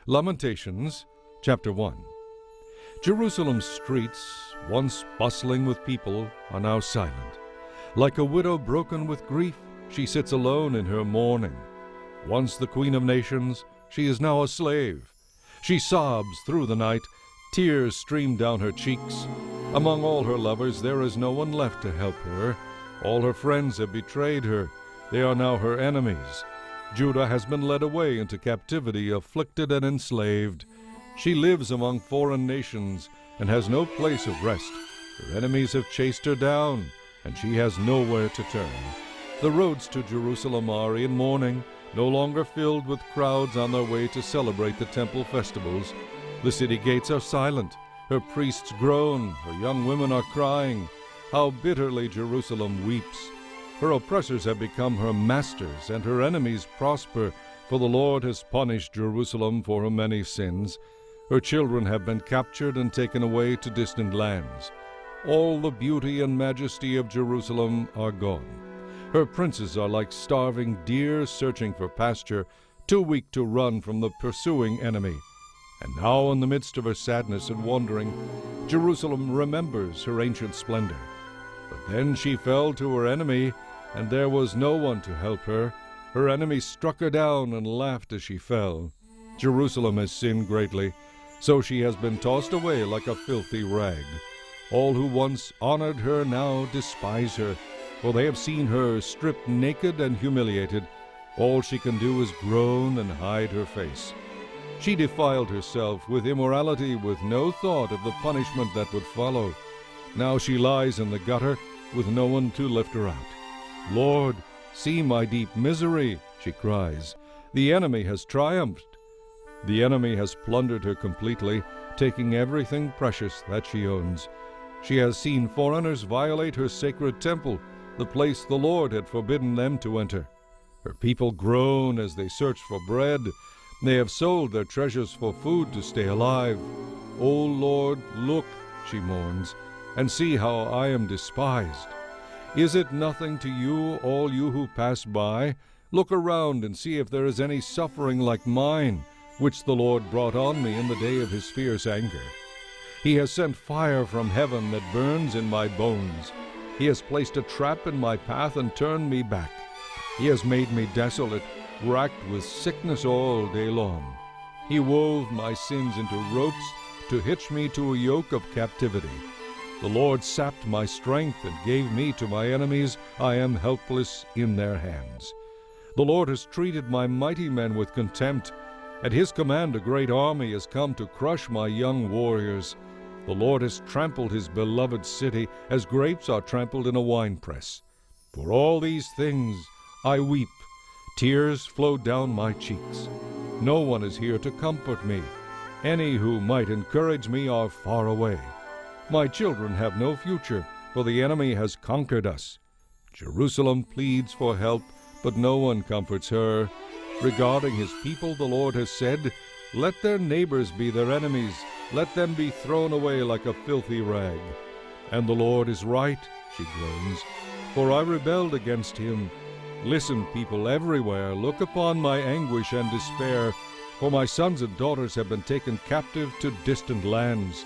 Lamentations, chapter 1. Jerusalem's streets, once bustling with people, are now silent. Like a widow broken with grief, she sits alone in her mourning. Once the queen of nations, she is now a slave. She sobs through the night, tears stream down her cheeks. Among all her lovers there is no one left to help her. All her friends have betrayed her. They are now her enemies. Judah has been led away into captivity, afflicted and enslaved. She lives among foreign nations and has no place of rest. Her enemies have chased her down, and she has nowhere to turn. The roads to Jerusalem are in mourning, no longer filled with crowds on their way to celebrate the temple festivals. The city gates are silent. Her priests groan. Her young women are crying. How bitterly Jerusalem weeps. Her oppressors have become her masters, and her enemies prosper, for the Lord has punished Jerusalem for her many sins. Her children have been captured and taken away to distant lands. All the beauty and majesty of Jerusalem are gone. Her princes are like starving deer searching for pasture, too weak to run from the pursuing enemy. And now, in the midst of her sadness and wandering, Jerusalem remembers her ancient splendor. But then she fell to her enemy, and there was no one to help her. Her enemy struck her down and laughed as she fell. Jerusalem has sinned greatly, so she has been tossed away like a filthy rag. All who once honored her now despise her, for they have seen her stripped naked and humiliated. All she can do is groan and hide her face. She defiled herself with immorality, with no thought of the punishment that would follow. Now she lies in the gutter with no one to lift her out. Lord, see my deep misery, she cries. The enemy has triumphed. The enemy has plundered her completely, taking everything precious that she owns. She has seen foreigners violate her sacred temple, the place the Lord had forbidden them to enter. Her people groan as they search for bread. They have sold their treasures for food to stay alive. O Lord, look, she mourns, and see how I am despised. Is it nothing to you, all you who pass by? Look around and see if there is any suffering like mine, which the Lord brought on me in the day of his fierce anger. He has sent fire from heaven that burns in my bones. He has placed a trap in my path and turned me back. He has made me desolate, racked with sickness all day long. He wove my sins into ropes to hitch me to a yoke of captivity. The Lord sapped my strength and gave me to my enemies. I am helpless in their hands. The Lord has treated my mighty men with contempt. At his command a great army has come to crush my young warriors. The Lord has trampled his beloved city as grapes are trampled in a winepress. For all these things I weep. Tears flow down my cheeks. No one is here to comfort me. Any who might encourage me are far away. My children have no future, for the enemy has conquered us. Jerusalem pleads for help, but no one comforts her. Regarding his people, the Lord has said, let their neighbors be their enemies. Let them be thrown away like a filthy rag. And the Lord is right, she groans, for I rebelled against him. Listen, people everywhere, look upon my anguish and despair, for my sons and daughters have been taken captive to distant lands.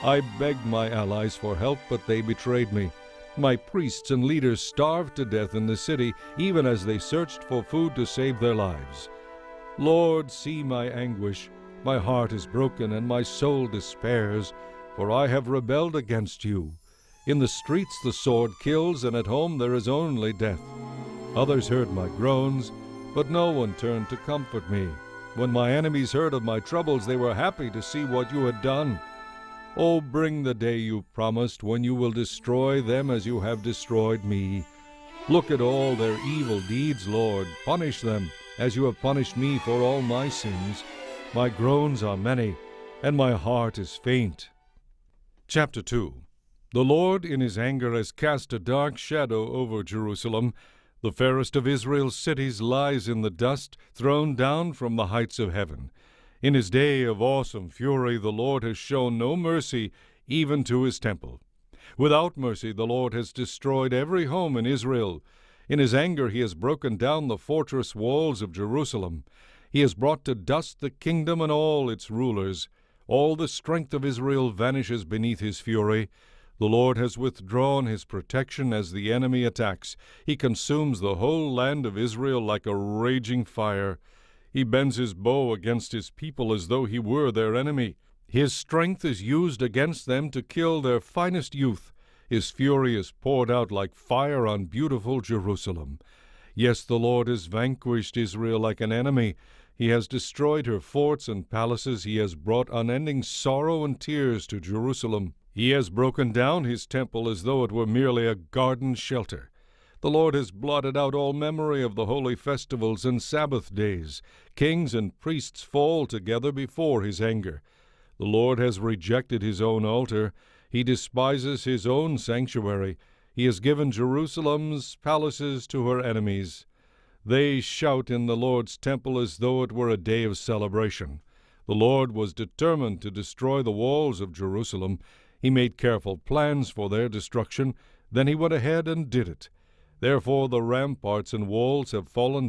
I begged my allies for help, but they betrayed me. My priests and leaders starved to death in the city, even as they searched for food to save their lives. Lord, see my anguish. My heart is broken, and my soul despairs, for I have rebelled against you. In the streets the sword kills, and at home there is only death. Others heard my groans, but no one turned to comfort me. When my enemies heard of my troubles, they were happy to see what you had done. Oh, bring the day you promised, when you will destroy them as you have destroyed me. Look at all their evil deeds, Lord. Punish them, as you have punished me for all my sins. My groans are many, and my heart is faint. Chapter 2. The Lord in his anger has cast a dark shadow over Jerusalem. The fairest of Israel's cities lies in the dust, thrown down from the heights of heaven. In his day of awesome fury, the Lord has shown no mercy, even to his temple. Without mercy, the Lord has destroyed every home in Israel. In his anger, he has broken down the fortress walls of Jerusalem. He has brought to dust the kingdom and all its rulers. All the strength of Israel vanishes beneath his fury. The Lord has withdrawn his protection as the enemy attacks. He consumes the whole land of Israel like a raging fire. He bends his bow against his people as though he were their enemy. His strength is used against them to kill their finest youth. His fury is poured out like fire on beautiful Jerusalem. Yes, the Lord has vanquished Israel like an enemy. He has destroyed her forts and palaces. He has brought unending sorrow and tears to Jerusalem. He has broken down his temple as though it were merely a garden shelter. The Lord has blotted out all memory of the holy festivals and Sabbath days. Kings and priests fall together before his anger. The Lord has rejected his own altar. He despises his own sanctuary. He has given Jerusalem's palaces to her enemies. They shout in the Lord's temple as though it were a day of celebration. The Lord was determined to destroy the walls of Jerusalem. He made careful plans for their destruction. Then he went ahead and did it. Therefore the ramparts and walls have fallen